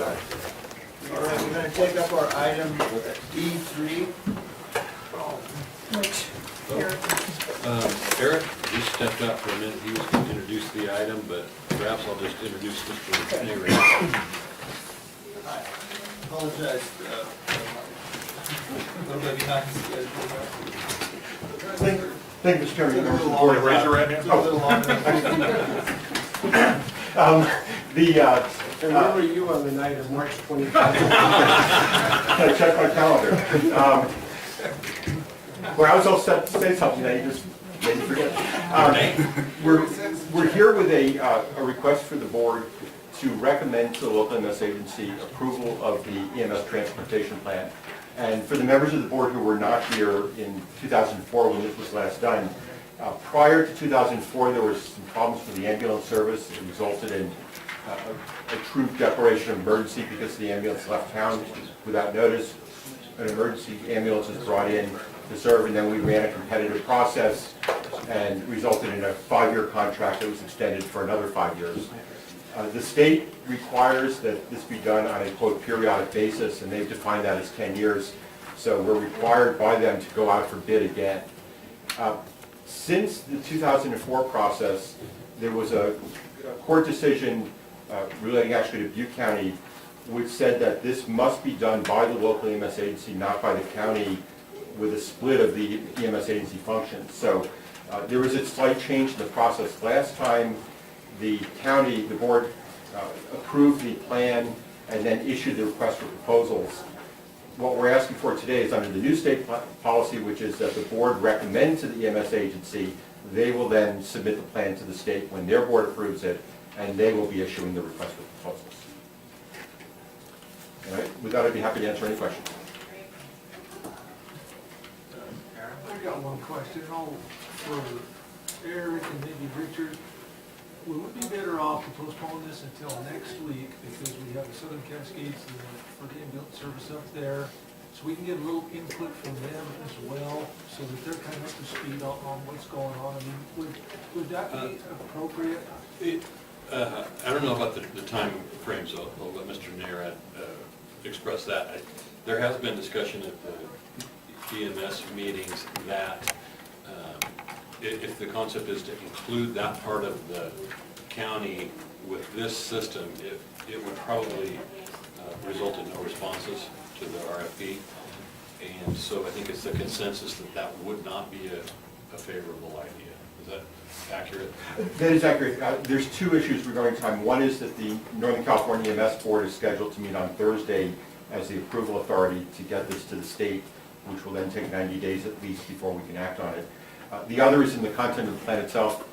All right, we're gonna take up our item E3. Which, here, Eric, he stepped up for a minute, he was going to introduce the item, but perhaps I'll just introduce Mr. Nehry. I apologize, a little bit behind schedule. Thank you, Mr. Chairman. Took a little Board, longer. raise your right hand. Took a little longer. Where were you on the night of March 25th? I checked my calendar. Well, I was all set to say something, that you just made me forget. We're here with a request for the board to recommend to the local EMS agency approval of the EMS transportation plan. And for the members of the board who were not here in 2004 when this was last done, prior to 2004 there was some problems with the ambulance service. It resulted in a true declaration of emergency because the ambulance left town without notice. An emergency ambulance was brought in to serve, and then we ran a competitive process and resulted in a 5-year contract that was extended for another 5 years. The state requires that this be done on a quote periodic basis, and they've defined that as 10 years. So we're required by them to go out for bid again. Since the 2004 process, there was a court decision relating actually to Butte County, which said that this must be done by the local EMS agency, not by the county, with a split of the EMS agency functions. So there was a slight change in the process. Last time, the county, the board approved the plan and then issued the request for proposals. What we're asking for today is under the new state policy, which is that the board recommend to the EMS agency, they will then submit the plan to the state when their board approves it, and they will be issuing the request for proposals. All right, with that, I'd be happy to answer any questions. I got one question, for Eric and maybe Richard. Would we be better off to postpone this until next week, because we have the Southern Cascades for the ambulance service up there, so we can get a little input from them as well, so that they're kind of up to speed on what's going on? I mean, would that be appropriate? I don't know about the time frame, so I'll let Mr. Nehry express that. There has been discussion at the EMS meetings that if the concept is to include that part of the county with this system, it would probably result in no responses to the RFP. And so I think it's the consensus that that would not be a favorable idea. Is that accurate? That is accurate. There's two issues regarding time. One is that the Northern California EMS Board is scheduled to meet on Thursday as the approval authority to get this to the state, which will then take 90 days at least before we can act on it. The other is in the content of the plan itself.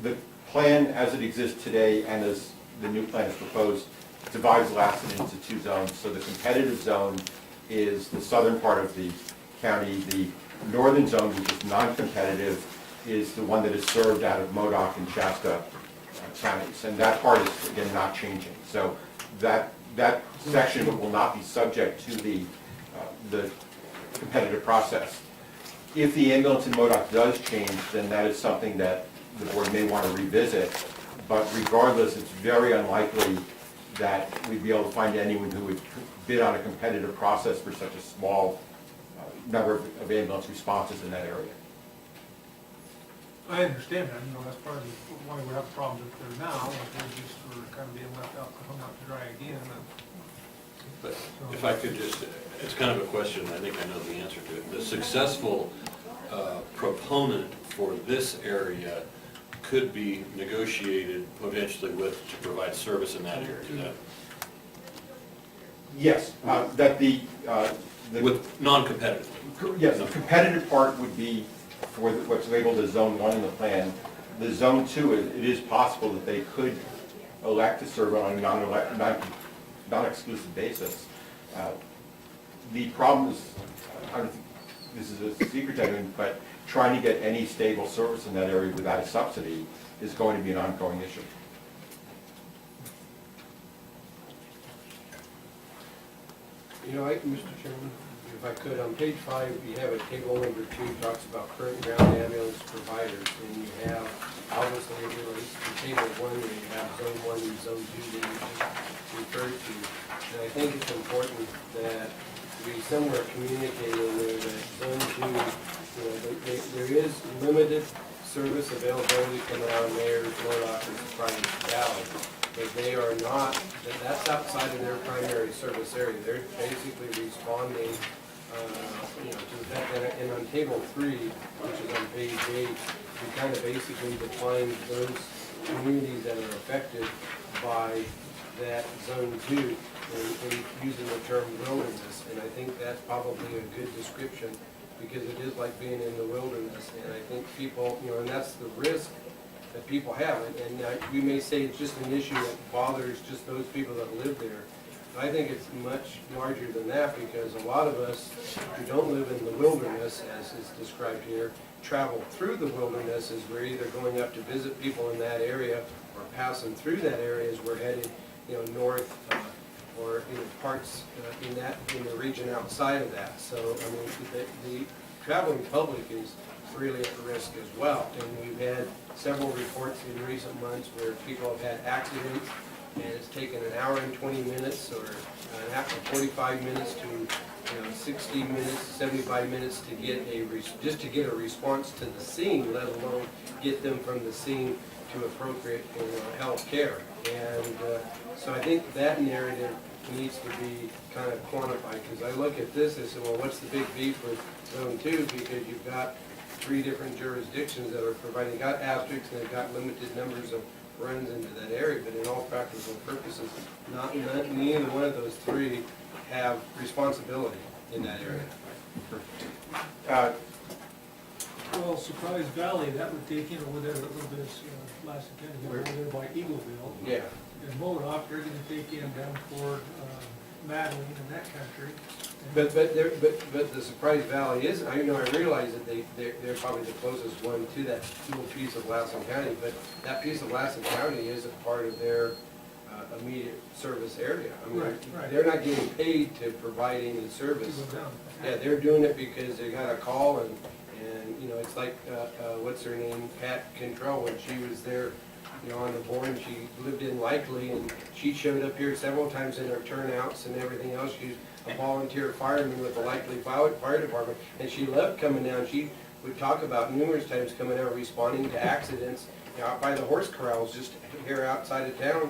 The plan as it exists today and as the new plan is proposed divides Lassen into 2 zones. So the competitive zone is the southern part of the county. The northern zone, which is non-competitive, is the one that is served out of Modoc and Shasta counties. And that part is, again, not changing. So that section will not be subject to the competitive process. If the ambulance in Modoc does change, then that is something that the board may want to revisit. But regardless, it's very unlikely that we'd be able to find anyone who would bid on a competitive process for such a small number of ambulance responses in that area. I understand that, that's part of why we have problems up there now, we're kind of being left out, hung out to dry again. But if I could just, it's kind of a question, I think I know the answer to it. The successful proponent for this area could be negotiated potentially with to provide service in that area. Is that Yes, that the with non-competitive. yes, the competitive part would be for what's labeled as Zone 1 in the plan. The Zone 2, it is possible that they could elect to serve on a non-exclusive basis. The problem is, I don't think this is a secret to anyone, but trying to get any stable service in that area without a subsidy is going to be an ongoing issue. Mr. Chairman, if I could, on page 5, you have a table number 2, talks about current ground ambulance providers, and you have, obviously, it relates to table 1, where you have zone 1 and zone 2 that you just referred to. I think it's important that we somewhere communicating there that zone two, there is limited service availability coming out of Mayor's, Nordock, and Surprise Valley. But they are not, that's outside of their primary service area. They're basically responding, to the fact that, and on table 3, which is on page 8, we kind of basically define those communities that are affected by that zone 2 and using the term wilderness. And I think that's probably a good description because it is like being in the wilderness. And I think people, and that's the risk that people have. And we may say it's just an issue that bothers just those people that live there. I think it's much larger than that because a lot of us who don't live in the wilderness, as is described here, travel through the wilderness as we're either going up to visit people in that area or passing through that area as we're headed, north or parts in the region outside of that. So I mean, the traveling public is really at risk as well. And we've had several reports in recent months where people have had accidents and it's taken an hour and 20 minutes or an hour and 45 minutes to 60 minutes, 75 minutes to get just to get a response to the scene, let alone get them from the scene to appropriate health care. And so I think that narrative needs to be kind of quantified because I look at this and say, well, what's the big beef with zone 2? Because you've got 3 different jurisdictions that are providing, they've got asterisks and they've got limited numbers of runs into that area, but in all practical purposes, neither one of those 3 have responsibility in that area. Well, Surprise Valley, that would take in over there a little bit of Lassen County, over there by Eagleville. Yeah. And Modoc, they're gonna take in down toward Madeline and that country. But the Surprise Valley is, I realize that they're probably the closest one to that little piece of Lassen County, but that piece of Lassen County isn't part of their immediate service area. I mean, Right. they're not getting paid to provide any service. Go down. Yeah, they're doing it because they got a call and it's like, what's her name, Pat Cantrell, when she was there, on the board, she lived in Likely, and she showed up here several times in her turnouts and everything else. She's a volunteer fireman with the Likely Fire Department, and she loved coming down. She would talk about numerous times coming out responding to accidents, out by the horse corrals just here outside of town,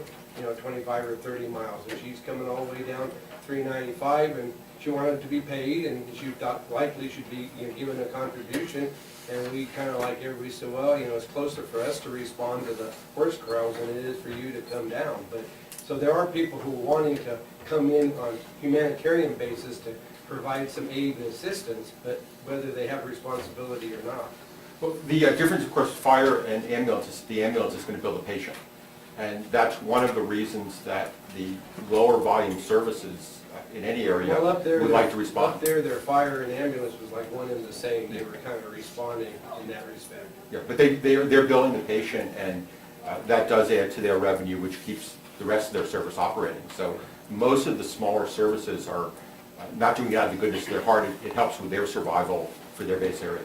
25 or 30 miles, and she's coming all the way down 395, and she wanted to be paid, and she thought Likely should be given a contribution. And we kind of like everybody said, well, it's closer for us to respond to the horse corrals than it is for you to come down. But so there are people who are wanting to come in on humanitarian basis to provide some aid and assistance, but whether they have responsibility or not. Well, the difference, of course, fire and ambulance is the ambulance is going to bill the patient. And that's one of the reasons that the lower volume services in any area Well, up there, would like to respond. Up there, their fire and ambulance was like one and the same. They were kind of responding in that respect. Yeah, but they're billing the patient, and that does add to their revenue, which keeps the rest of their service operating. So most of the smaller services are not doing it out of the goodness of their heart. It helps with their survival for their base area.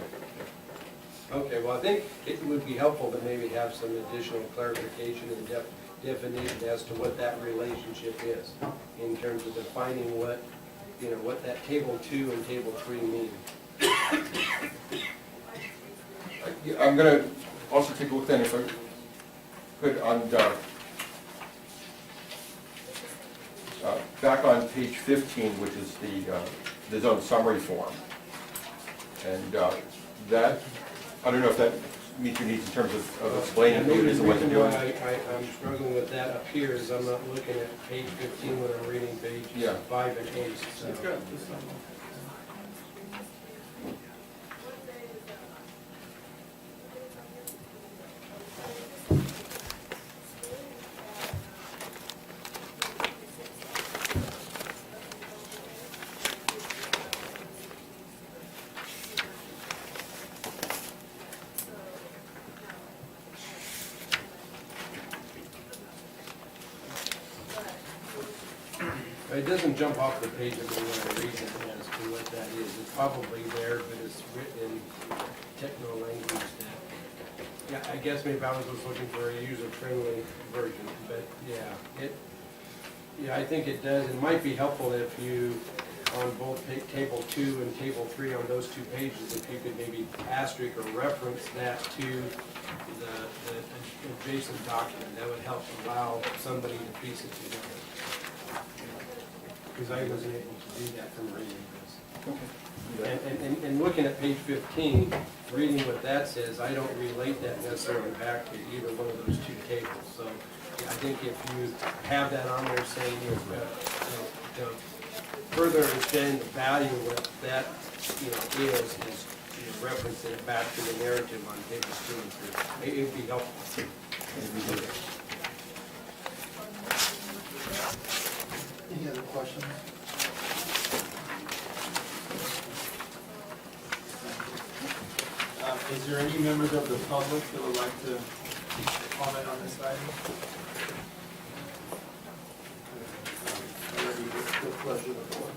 Okay, well, I think it would be helpful to maybe have some additional clarification and definition as to what that relationship is in terms of defining what that table 2 and table 3 mean. I'm going to also take a look then, if I could, on back on page 15, which is the zone summary form. And that, I don't know if that meet your needs in terms of explaining who it is and what they're doing. I'm struggling with that up here is I'm not looking at page 15 when I'm reading page 5 and 8. So. It's got this on. It doesn't jump off the page of me when I read it as to what that is. It's probably there, but it's written in techno language that, yeah, I guess maybe I was just looking for a user-friendly version, but yeah, Yeah, I think it does. It might be helpful if you, on both table 2 and table 3 on those 2 pages, if you could maybe asterisk or reference that to the adjacent document. That would help allow somebody to piece it together. Because I wasn't able to do that from reading this. And looking at page 15, reading what that says, I don't relate that necessarily back to either one of those 2 tables. So I think if you have that on there saying, to further understand the value of what that, is referencing it back to the narrative on pages 2 and 3. It would be helpful. Any other questions? Is there any members of the public that would like to comment on this item? Already the pleasure of the board.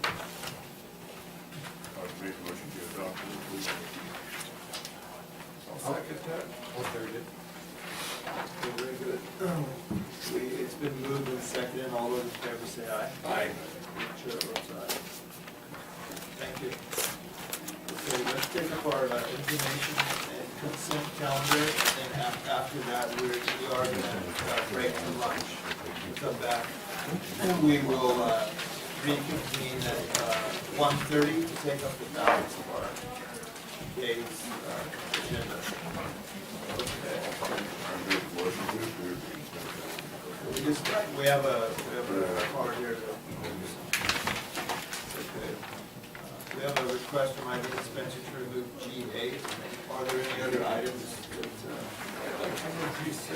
Make a motion to adopt it, please. I'll second that. I'll third it. Okay, very good. It's been moved and seconded. All those in favor say aye. Aye. Chair votes aye. Thank you. Okay, let's take up our information and consent calendar, and after that, we are going to break for lunch. Come back, and we will reconvene at 1:30 to take up the balance of our day's agenda. Okay. I make a motion to approve. We have a card here to. Okay. We have a request from Ivan Spencer to remove G8. Are there any other items that, G6.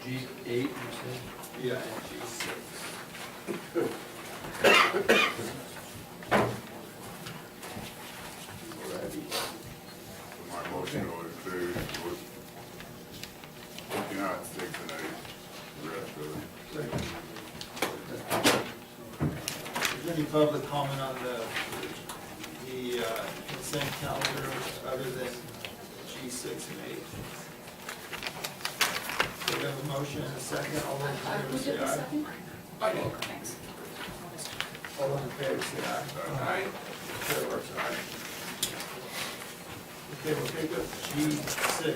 G8, you said? yeah, and G6? My motion to include was 59, 6, and 8, the rest of it. Is there any public comment on the consent calendar other than G6 and 8? So we have a motion and a second. All those in favor say aye. Thanks. All those in favor say aye. Aye. Chair votes aye. Okay, we'll take up G6.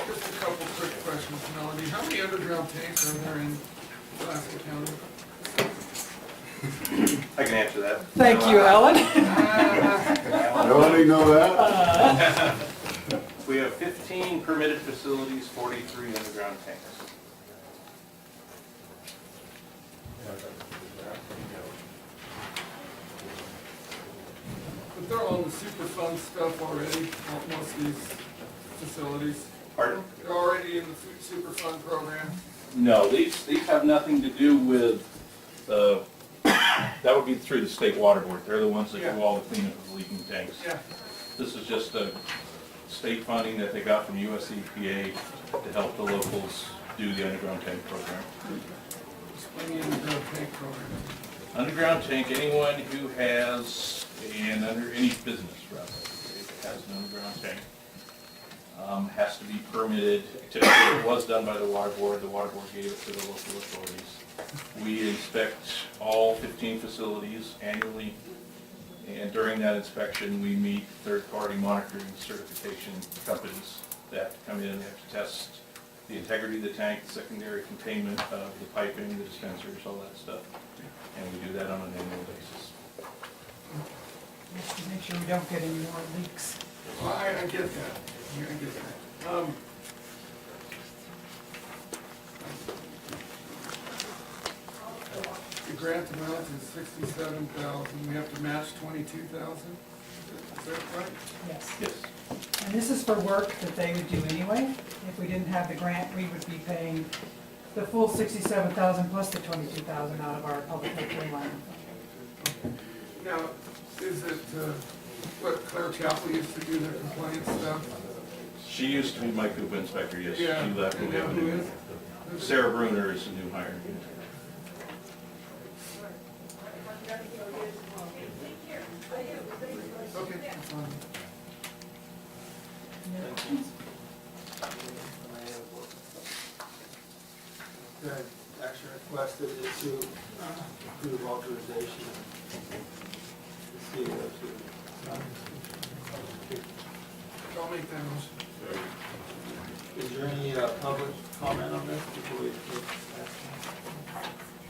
Just a couple quick questions, Melody. How many underground tanks are there in Lassen County? I can answer that. Thank you, Ellen. Nobody know that? We have 15 permitted facilities, 43 underground tanks. But they're on the Superfund stuff already, most of these facilities. Pardon? They're already in the Superfund program. No, these have nothing to do with the, that would be through the state water board. They're the ones that do all the cleanup of leaking tanks. Yeah. This is just a state funding that they got from US EPA to help the locals do the underground tank program. Explain the underground tank program. Underground tank, anyone who has, and under any business rather, that has an underground tank, has to be permitted. Typically, it was done by the water board gave it to the local authorities. We inspect all 15 facilities annually, and during that inspection, we meet third-party monitoring certification companies that come in and have to test the integrity of the tank, the secondary containment of the piping, the dispensers, all that stuff. And we do that on an annual basis. Just to make sure we don't get any more leaks. Well, I get that. I get that. The grant amount is $67,000. We have to match $22,000. Is that right? Yes. Yes. And this is for work that they would do anyway. If we didn't have the grant, we would be paying the full $67,000 plus the $22,000 out of our public works line. Now, is it what Claire Chapley used to do, the compliance stuff? She used to be my Cuba inspector, yes. She Yeah. left. And We have a who new, is? Sarah Bruner is the new hire. Okay, that's fine. Okay, action requested is to approve authorization. CEO to I'll make that motion. Is there any public comment on this before we take action?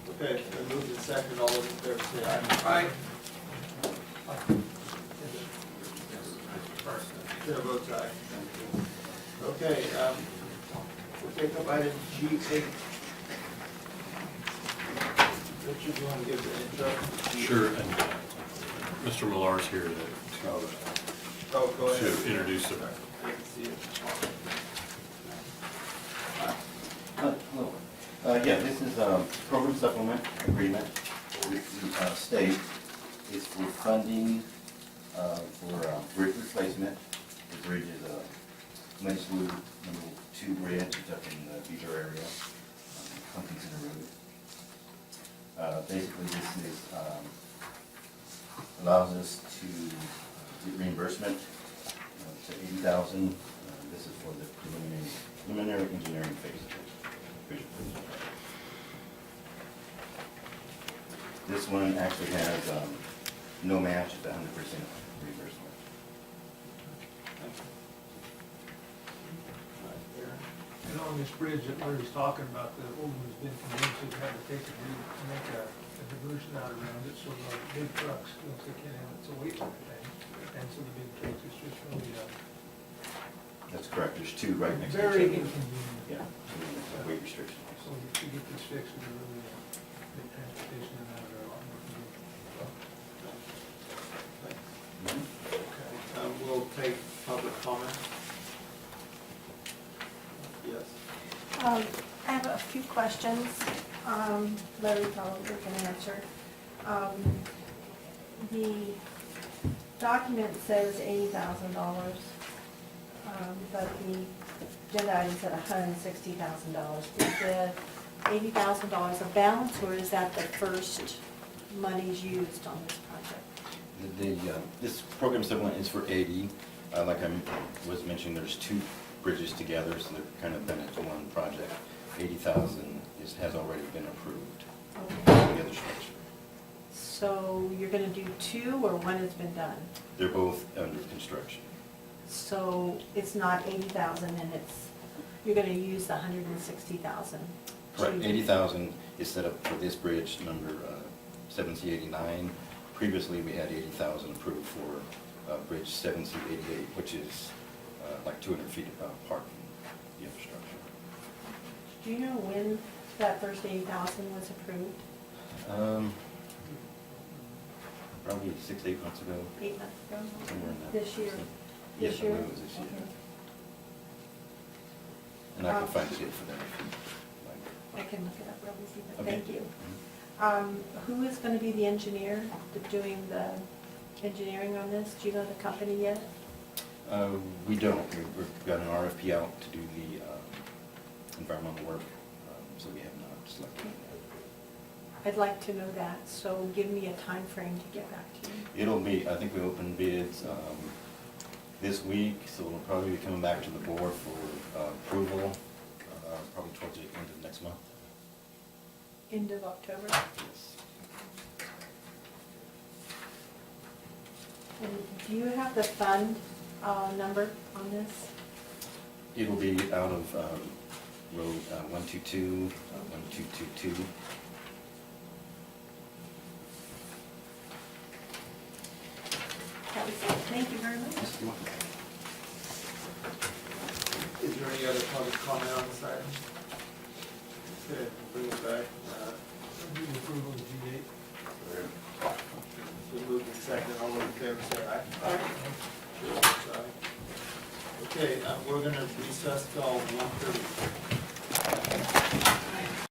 Okay, then moved and second, all those in favor say aye. Aye. Chair votes aye. Okay, we'll take up item G8. Richard, you want to give the intro? Sure, and Mr. Millar's here Oh, go ahead. to introduce the I can see it. Hello. Yeah, this is a program supplement agreement with the state. It's for funding for bridge replacement. The bridge is a Maisloo #2 bridge. It's up in the Beaver area, Huntington Road. Basically, this is, allows us to get reimbursement to $80,000. This is for the preliminary engineering phase of the bridge replacement. This one actually has no match, it's 100% reimbursement. And on this bridge that Larry's talking about, the woman's been convinced it had to make a diversion out around it, so the big trucks, once they can't have it, it's a weight limit thing. And so the big trucks, it's just really, That's correct, there's two right next to each other. very inconvenient. Yeah, weight restriction. So if you get this fixed, it'll really make transportation in that area a lot more convenient. Mhm. Okay, we'll take public comment. Yes. I have a few questions. Larry probably can answer. The document says $80,000, but the agenda item said $160,000. Is the $80,000 a balance, or is that the first monies used on this project? This program supplement is for 80. Like I was mentioning, there's two bridges together, so they're kind of done into one project. 80,000 has already been approved for the other structure. So you're gonna do two, or one has been done? They're both under construction. So it's not 80,000 and you're gonna use the 160,000? Correct, 80,000 is set up for this bridge, number 7C89. Previously, we had 80,000 approved for bridge 7C88, which is like 200 feet apart from the infrastructure. Do you know when that first 80,000 was approved? Probably 6 to 8 months ago. 8 months ago? Somewhere in that. This year? Yes, This I year? believe it was this year. Okay. And I can find the date for that if you'd like. I can look it up real easy, but Okay. thank you. Who is gonna be the engineer doing the engineering on this? Do you know the company yet? We don't. We've got an RFP out to do the environmental work, so we have not selected it. I'd like to know that, so give me a time frame to get back to you. It'll be, I think we open bids this week, so we'll probably be coming back to the board for approval, probably towards the end of next month. End of October? Yes. And do you have the fund number on this? It'll be out of road 122, 1222. That was it. Thank you very much. Yes, you're welcome. Is there any other public comment on this item? Okay, bring it back. Do the approval of G8. We moved in second, all those in favor say aye. Aye. Okay, we're gonna recess till 1:30.